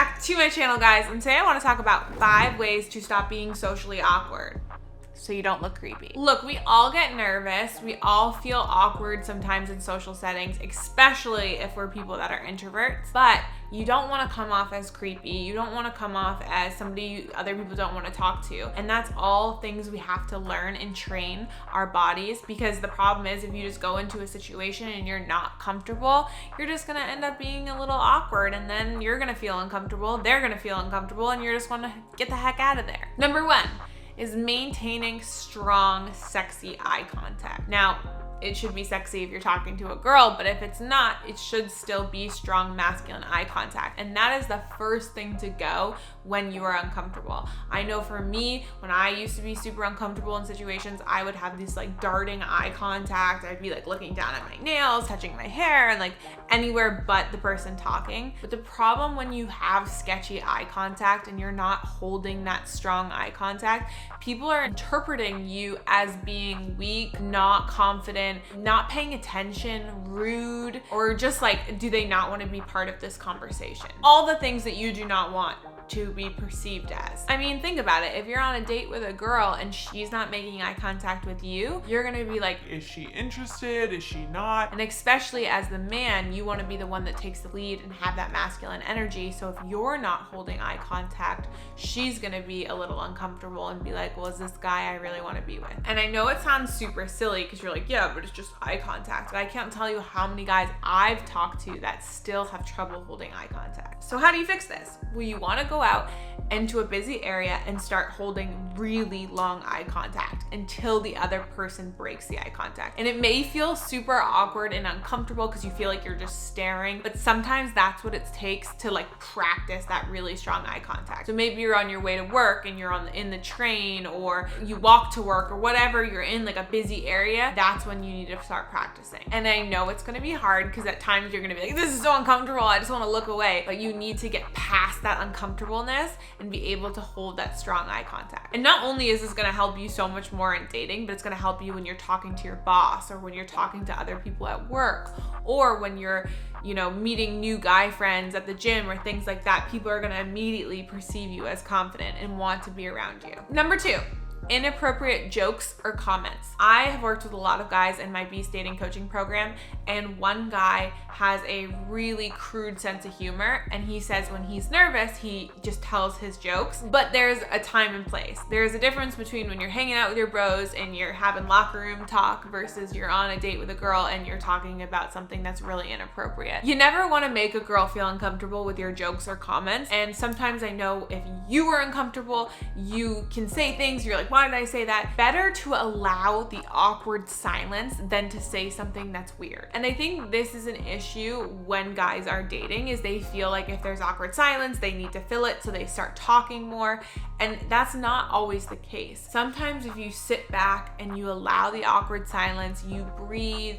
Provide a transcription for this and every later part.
back to my channel, guys, and today I want to talk about 5 ways to stop being socially awkward so you don't look creepy. Look, we all get nervous. We all feel awkward sometimes in social settings, especially if we're people that are introverts, but you don't want to come off as creepy. You don't want to come off as somebody other people don't want to talk to. And that's all things we have to learn and train our bodies, because the problem is if you just go into a situation and you're not comfortable, you're just going to end up being a little awkward, and then you're going to feel uncomfortable, they're going to feel uncomfortable, and you're just going to get the heck out of there. Number 1 is maintaining strong, sexy eye contact. Now, it should be sexy if you're talking to a girl, but if it's not, it should still be strong masculine eye contact. And that is the first thing to go when you are uncomfortable. I know for me, when I used to be super uncomfortable in situations, I would have this like darting eye contact. I'd be like looking down at my nails, touching my hair, and like anywhere but the person talking. But the problem when you have sketchy eye contact and you're not holding that strong eye contact, people are interpreting you as being weak, not confident, not paying attention, rude, or just like, do they not want to be part of this conversation? All the things that you do not want to be perceived as. I mean, think about it. If you're on a date with a girl and she's not making eye contact with you, you're gonna be like, is she interested? Is she not? And especially as the man, you want to be the one that takes the lead and have that masculine energy. So if you're not holding eye contact, she's gonna be a little uncomfortable and be like, well, is this guy I really want to be with? And I know it sounds super silly because you're like, yeah, but it's just eye contact. But I can't tell you how many guys I've talked to that still have trouble holding eye contact. So how do you fix this? Well, you want to go out into a busy area and start holding really long eye contact until the other person breaks the eye contact. And it may feel super awkward and uncomfortable because you feel like you're just staring, but sometimes that's what it takes to like practice that really strong eye contact. So maybe you're on your way to work and you're in the train, or you walk to work, or whatever, you're in like a busy area. That's when you need to start practicing. And I know it's going to be hard because at times you're going to be like, this is so uncomfortable, I just want to look away. But you need to get past that uncomfortableness and be able to hold that strong eye contact. And not only is this going to help you so much more in dating, but it's going to help you when you're talking to your boss, or when you're talking to other people at work, or when you're, you know, meeting new guy friends at the gym or things like that. People are going to immediately perceive you as confident and want to be around you. Number 2, inappropriate jokes or comments. I have worked with a lot of guys in my Beast Dating coaching program, and one guy has a really crude sense of humor, and he says when he's nervous, he just tells his jokes. But there's a time and place. There's a difference between when you're hanging out with your bros and you're having locker room talk versus you're on a date with a girl and you're talking about something that's really inappropriate. You never want to make a girl feel uncomfortable with your jokes or comments. And sometimes I know if you are uncomfortable, you can say things, you're like, why did I say that? Better to allow the awkward silence than to say something that's weird. And I think this is an issue when guys are dating, is they feel like if there's awkward silence, they need to fill it, so they start talking more. And that's not always the case. Sometimes if you sit back and you allow the awkward silence, you breathe,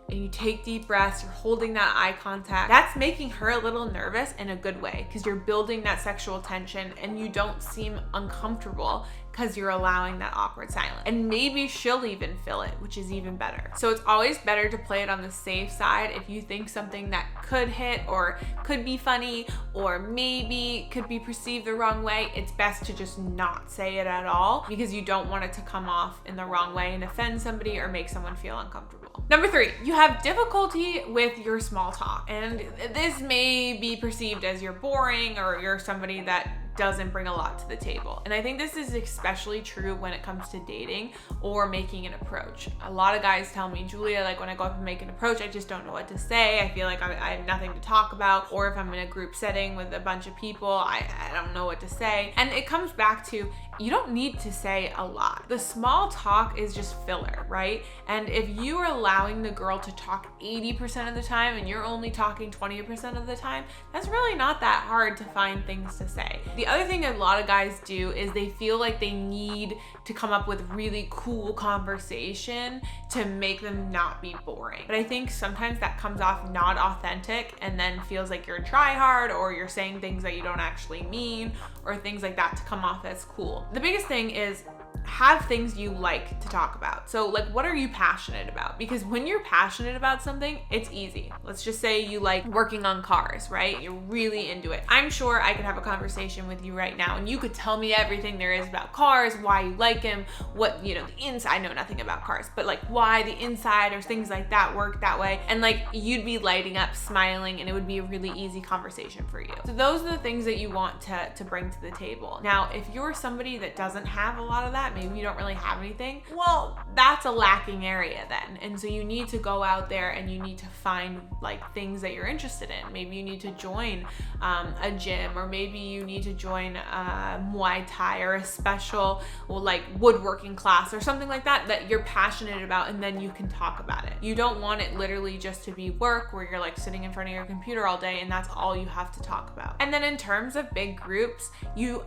and you take deep breaths, you're holding that eye contact, that's making her a little nervous in a good way, because you're building that sexual tension and you don't seem uncomfortable because you're allowing that awkward silence. And maybe she'll even feel it, which is even better. So it's always better to play it on the safe side. If you think something that could hit or could be funny or maybe could be perceived the wrong way, it's best to just not say it at all, because you don't want it to come off in the wrong way and offend somebody or make someone feel uncomfortable. Number 3, you have difficulty with your small talk. And this may be perceived as you're boring or you're somebody that doesn't bring a lot to the table. And I think this is especially true when it comes to dating or making an approach. A lot of guys tell me, Julia, like when I go up and make an approach, I just don't know what to say. I feel like I have nothing to talk about. Or if I'm in a group setting with a bunch of people, I don't know what to say. And it comes back to, you don't need to say a lot. The small talk is just filler, right? And if you are allowing the girl to talk 80% of the time and you're only talking 20% of the time, that's really not that hard to find things to say. The other thing a lot of guys do is they feel like they need to come up with really cool conversation to make them not be boring. But I think sometimes that comes off not authentic and then feels like you're a tryhard, or you're saying things that you don't actually mean, or things like that to come off as cool. The biggest thing is have things you like to talk about. So like, what are you passionate about? Because when you're passionate about something, it's easy. Let's just say you like working on cars, right? You're really into it. I'm sure I could have a conversation with you right now and you could tell me everything there is about cars, why you like them, what, the inside. I know nothing about cars, but like why the inside or things like that work that way. And like, you'd be lighting up, smiling, and it would be a really easy conversation for you. So those are the things that you want to bring to the table. Now, if you're somebody that doesn't have a lot of that, maybe you don't really have anything, well, that's a lacking area then. And so you need to go out there and you need to find like things that you're interested in. Maybe you need to join a gym, or maybe you need to join Muay Thai or a special like woodworking class or something like that you're passionate about, and then you can talk about it. You don't want it literally just to be work where you're like sitting in front of your computer all day and that's all you have to talk about. And then in terms of big groups,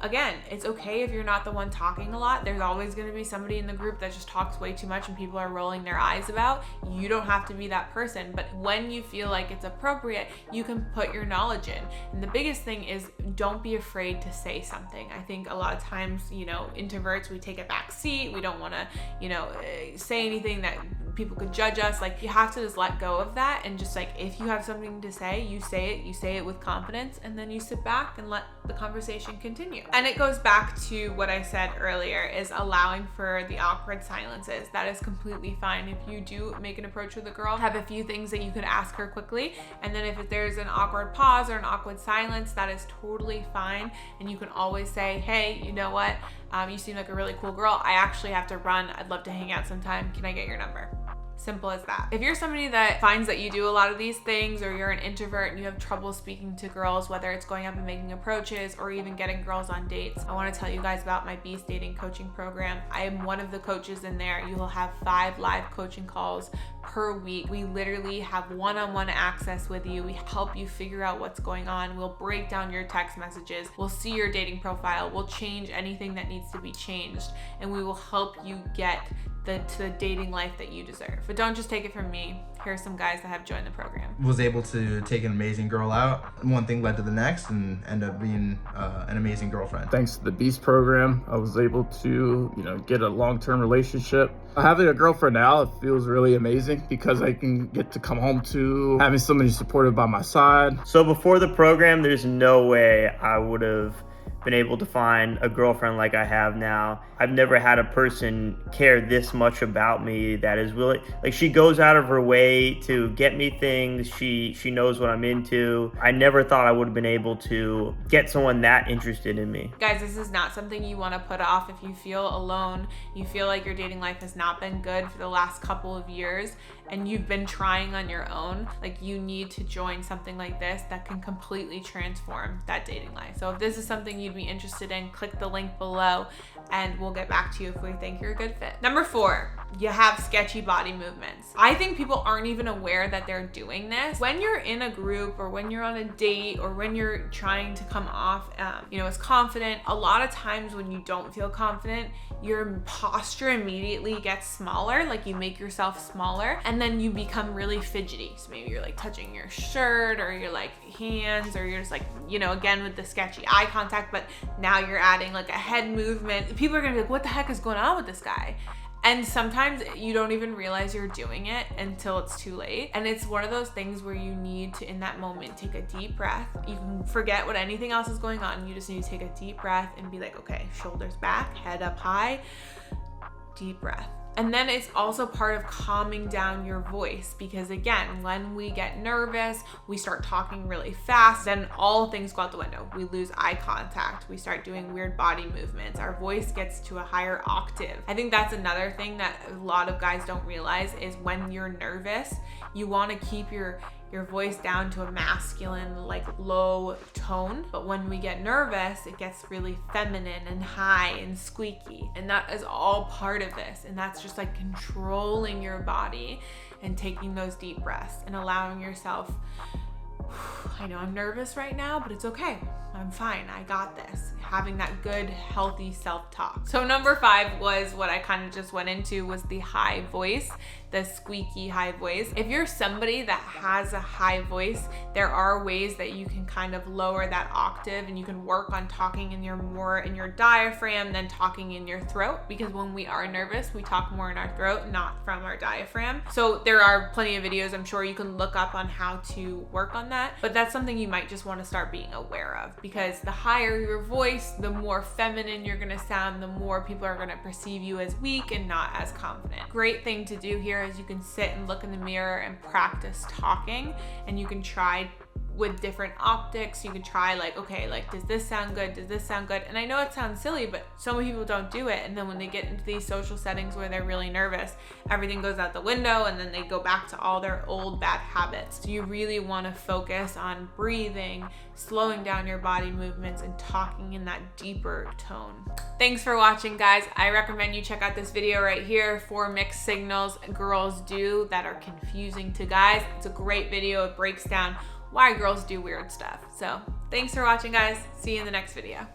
again, it's okay if you're not the one talking a lot. There's always going to be somebody in the group that just talks way too much and people are rolling their eyes about. You don't have to be that person, but when you feel like it's appropriate, you can put your knowledge in. And the biggest thing is, don't be afraid to say something. I think a lot of times, introverts, we take a back seat. We don't want to, say anything that people could judge us. Like, you have to just let go of that, and just like, if you have something to say, you say it with confidence, and then you sit back and let the conversation continue. And it goes back to what I said earlier, is allowing for the awkward silences. That is completely fine. If you do make an approach with a girl, have a few things that you could ask her quickly, and then if there's an awkward pause or an awkward silence, that is totally fine. And you can always say, hey, you know what? You seem like a really cool girl. I actually have to run. I'd love to hang out sometime. Can I get your number? Simple as that. If you're somebody that finds that you do a lot of these things, or you're an introvert and you have trouble speaking to girls, whether it's going up and making approaches or even getting girls on dates, I want to tell you guys about my Beast Dating coaching program. I am one of the coaches in there. You will have 5 live coaching calls per week. We literally have one-on-one access with you. We help you figure out what's going on. We'll break down your text messages. We'll see your dating profile. We'll change anything that needs to be changed, and we will help you get to the dating life that you deserve. But don't just take it from me. Here are some guys that have joined the program. Was able to take an amazing girl out. One thing led to the next, and end up being an amazing girlfriend. Thanks to the Beast program, I was able to, get a long-term relationship. Having a girlfriend now, it feels really amazing because I can get to come home to having somebody supportive by my side. So before the program, there's no way I would have been able to find a girlfriend like I have now. I've never had a person care this much about me that is willing, like, she goes out of her way to get me things. She knows what I'm into. I never thought I would have been able to get someone that interested in me. Guys, this is not something you want to put off. If you feel alone, you feel like your dating life has not been good for the last couple of years, and you've been trying on your own, like, you need to join something like this that can completely transform that dating life. So if this is something you'd be interested in, click the link below and we'll get back to you if we think you're a good fit. Number 4, you have sketchy body movements. I think people aren't even aware that they're doing this. When you're in a group, or when you're on a date, or when you're trying to come off, as confident, a lot of times when you don't feel confident, your posture immediately gets smaller, like you make yourself smaller, and then you become really fidgety. So maybe you're like touching your shirt, or you're like hands, or you're just like, again with the sketchy eye contact, but now you're adding like a head movement. People are gonna be like, what the heck is going on with this guy? And sometimes you don't even realize you're doing it until it's too late. And it's one of those things where you need to, in that moment, take a deep breath. You can forget what anything else is going on. You just need to take a deep breath and be like, okay, shoulders back, head up high, deep breath. And then it's also part of calming down your voice, because again, when we get nervous, we start talking really fast, then all things go out the window. We lose eye contact. We start doing weird body movements. Our voice gets to a higher octave. I think that's another thing that a lot of guys don't realize, is when you're nervous, you want to keep your voice down to a masculine, like, low tone. But when we get nervous, it gets really feminine and high and squeaky. And that is all part of this. And that's just like controlling your body and taking those deep breaths and allowing yourself, I know I'm nervous right now, but it's okay. I'm fine. I got this. having that good, healthy self-talk. So number 5 was what I kind of just went into, was the high voice, the squeaky high voice. If you're somebody that has a high voice, there are ways that you can kind of lower that octave, and you can work on talking in your diaphragm than talking in your throat, because when we are nervous, we talk more in our throat, not from our diaphragm. So there are plenty of videos I'm sure you can look up on how to work on that, but that's something you might just want to start being aware of, because the higher your voice, the more feminine you're gonna sound, the more people are gonna perceive you as weak and not as confident. Great thing to do here is you can sit and look in the mirror and practice talking, and you can try with different optics. You can try like, okay, like, does this sound good? Does this sound good? And I know it sounds silly, but so many people don't do it. And then when they get into these social settings where they're really nervous, everything goes out the window, and then they go back to all their old bad habits. So you really want to focus on breathing, slowing down your body movements, and talking in that deeper tone. Thanks for watching, guys. I recommend you check out this video right here, 4 mixed signals girls do that are confusing to guys. It's a great video. It breaks down why girls do weird stuff. So thanks for watching, guys. See you in the next video.